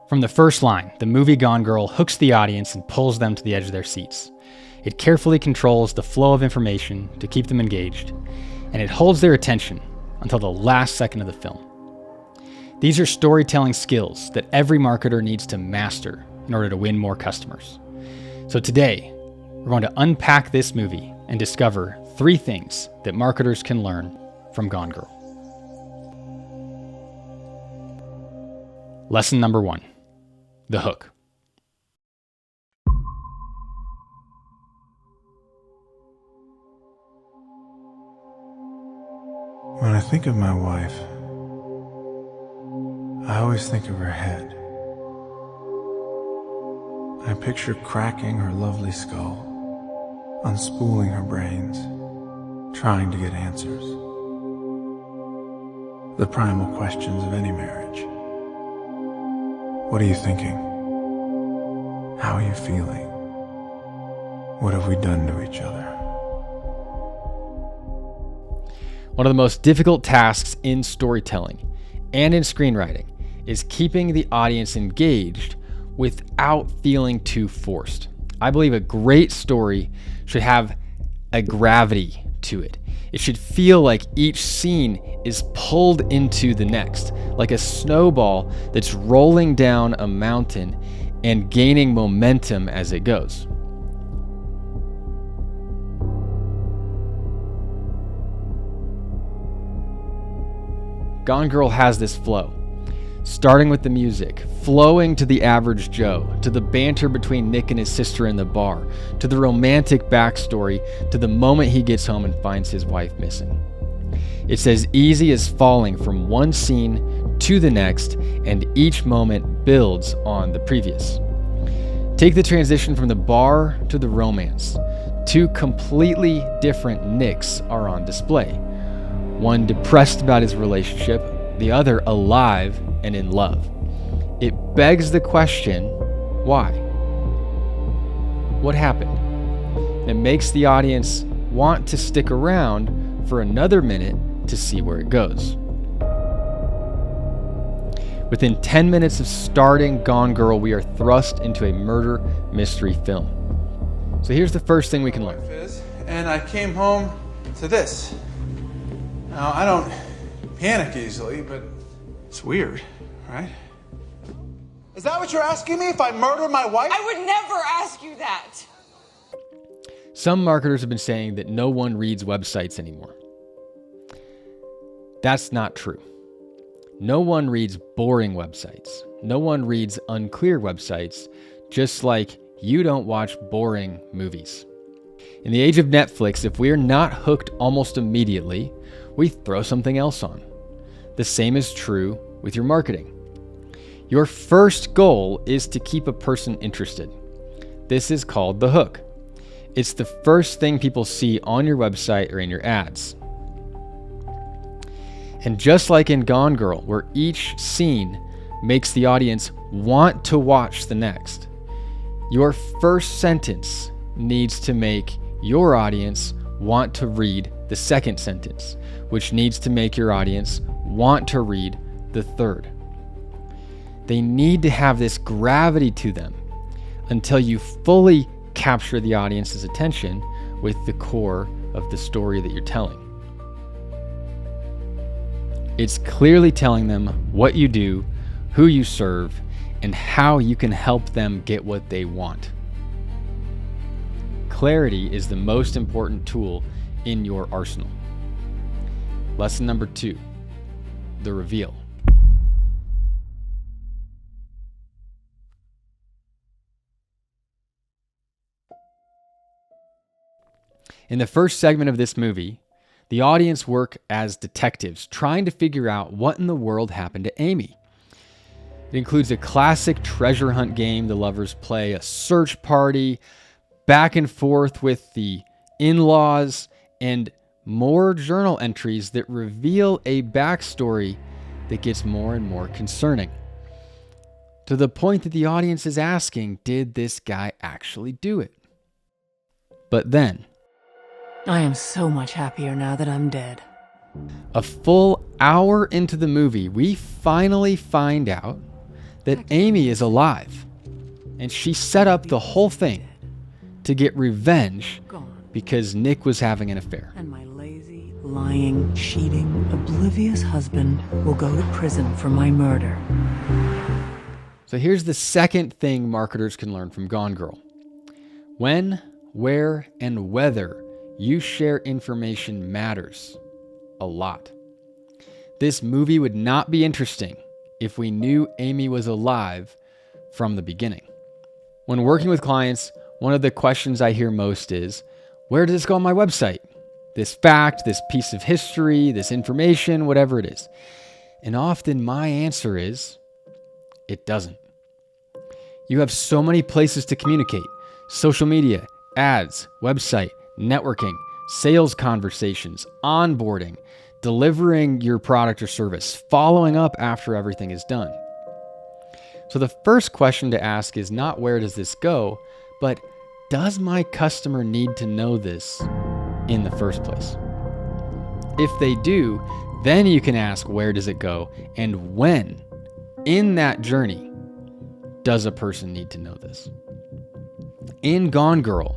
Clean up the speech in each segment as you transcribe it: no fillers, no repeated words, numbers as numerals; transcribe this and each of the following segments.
From the first line, the movie Gone Girl hooks the audience and pulls them to the edge of their seats. It carefully controls the flow of information to keep them engaged, and it holds their attention until the last second of the film. These are storytelling skills that every marketer needs to master in order to win more customers. So today, we're going to unpack this movie and discover 3 things that marketers can learn from Gone Girl. Lesson number 1, the hook. When I think of my wife, I always think of her head. I picture cracking her lovely skull, unspooling her brains, trying to get answers. The primal questions of any marriage. What are you thinking? How are you feeling? What have we done to each other? One of the most difficult tasks in storytelling and in screenwriting is keeping the audience engaged without feeling too forced. I believe a great story should have a gravity to it. It should feel like each scene is pulled into the next, like a snowball that's rolling down a mountain and gaining momentum as it goes. Gone Girl has this flow, starting with the music, flowing to the average Joe, to the banter between Nick and his sister in the bar, to the romantic backstory, to the moment he gets home and finds his wife missing. It's as easy as falling from one scene to the next, and each moment builds on the previous. Take the transition from the bar to the romance. 2 completely different Nicks are on display. One depressed about his relationship, the other alive and in love. It begs the question, why? What happened? It makes the audience want to stick around for another minute to see where it goes. Within 10 minutes of starting Gone Girl, we are thrust into a murder mystery film. So here's the first thing we can learn. And I came home to this. Now, I don't panic easily, but it's weird, right? Is that what you're asking me, if I murdered my wife? I would never ask you that. Some marketers have been saying that no one reads websites anymore. That's not true. No one reads boring websites. No one reads unclear websites, just like you don't watch boring movies. In the age of Netflix, if we're not hooked almost immediately, we throw something else on. The same is true with your marketing. Your first goal is to keep a person interested. This is called the hook. It's the first thing people see on your website or in your ads. And just like in Gone Girl, where each scene makes the audience want to watch the next, your first sentence needs to make your audience want to read the second sentence, which needs to make your audience want to read the third. They need to have this gravity to them until you fully capture the audience's attention with the core of the story that you're telling. It's clearly telling them what you do, who you serve, and how you can help them get what they want. Clarity is the most important tool in your arsenal. Lesson number 2, the reveal. In the first segment of this movie, the audience work as detectives, trying to figure out what in the world happened to Amy. It includes a classic treasure hunt game the lovers play, a search party, back and forth with the in-laws, and more journal entries that reveal a backstory that gets more and more concerning. To the point that the audience is asking, did this guy actually do it? But then, I am so much happier now that I'm dead. a full hour into the movie, we finally find out that Amy is alive. And she set up the whole thing to get revenge because Nick was having an affair. And my lazy, lying, cheating, oblivious husband will go to prison for my murder. So here's the second thing marketers can learn from Gone Girl. When, where, and whether you share information matters a lot. This movie would not be interesting if we knew Amy was alive from the beginning. When working with clients, one of the questions I hear most is, where does this go on my website? This fact, this piece of history, this information, whatever it is. And often my answer is, it doesn't. You have so many places to communicate: social media, ads, website, networking, sales conversations, onboarding, delivering your product or service, following up after everything is done. So the first question to ask is not where does this go, but does my customer need to know this in the first place? If they do, then you can ask where does it go and when in that journey does a person need to know this? In Gone Girl,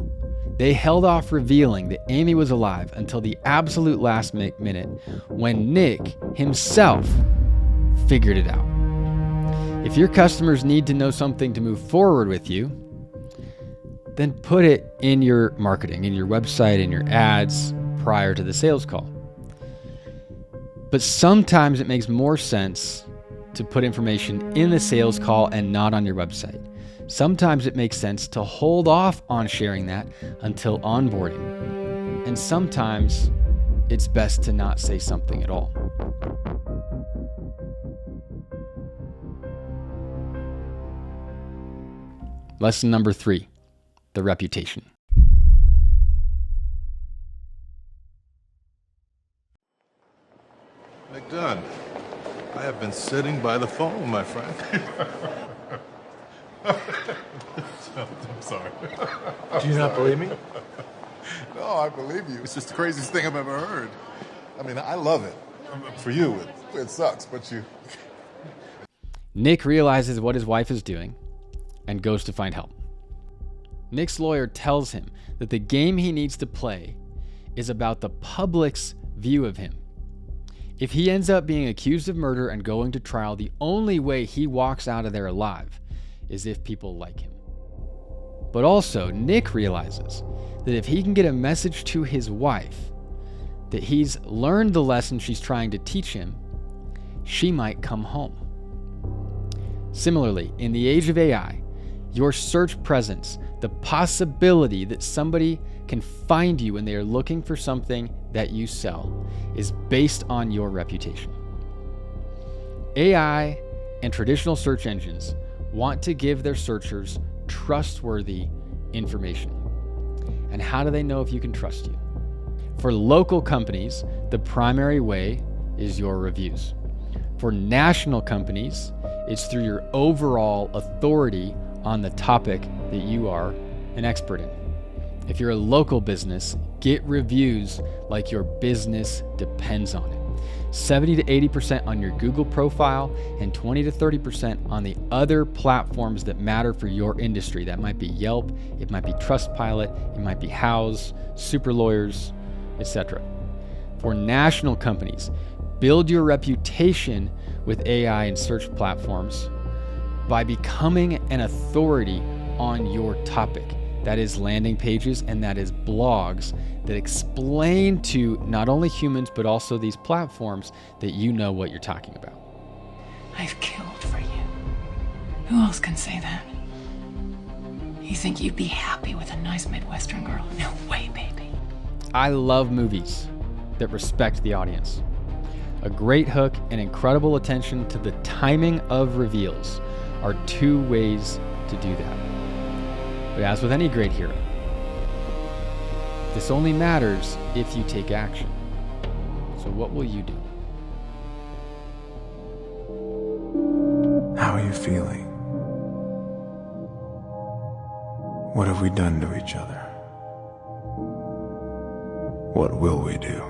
they held off revealing that Amy was alive until the absolute last minute when Nick himself figured it out. If your customers need to know something to move forward with you, then put it in your marketing, in your website, in your ads prior to the sales call. But sometimes it makes more sense to put information in the sales call and not on your website. Sometimes it makes sense to hold off on sharing that until onboarding. And sometimes it's best to not say something at all. Lesson number 3, the reputation. McDunn, I have been sitting by the phone, my friend. I'm sorry. Do you not believe me? No, I believe you. It's just the craziest thing I've ever heard. I mean, I love it. For you, it sucks, but you... Nick realizes what his wife is doing and goes to find help. Nick's lawyer tells him that the game he needs to play is about the public's view of him. If he ends up being accused of murder and going to trial, the only way he walks out of there alive is if people like him. But also, Nick realizes that if he can get a message to his wife that he's learned the lesson she's trying to teach him, she might come home. Similarly, in the age of AI, your search presence, the possibility that somebody can find you when they are looking for something that you sell, is based on your reputation. AI and traditional search engines want to give their searchers trustworthy information. And how do they know if you can trust you? For local companies, the primary way is your reviews. For national companies, it's through your overall authority on the topic that you are an expert in. If you're a local business, get reviews like your business depends on it. 70 to 80% on your Google profile and 20 to 30% on the other platforms that matter for your industry. That might be Yelp, it might be Trustpilot, it might be Houzz, Super Lawyers, etc. For national companies, build your reputation with AI and search platforms by becoming an authority on your topic. That is landing pages and that is blogs that explain to not only humans but also these platforms that you know what you're talking about. I've killed for you. Who else can say that? You think you'd be happy with a nice Midwestern girl? No way, baby. I love movies that respect the audience. A great hook and incredible attention to the timing of reveals are two ways to do that. But as with any great hero, this only matters if you take action. So what will you do? How are you feeling? What have we done to each other? What will we do?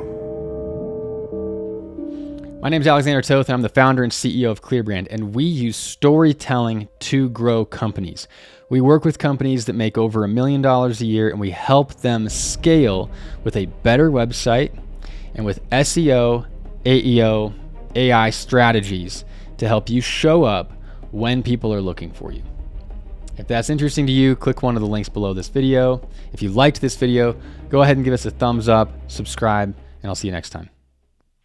My name is Alexander Toth, and I'm the founder and CEO of ClearBrand, and we use storytelling to grow companies. We work with companies that make over $1 million a year, and we help them scale with a better website and with SEO, AEO, AI strategies to help you show up when people are looking for you. If that's interesting to you, click one of the links below this video. If you liked this video, go ahead and give us a thumbs up, subscribe, and I'll see you next time.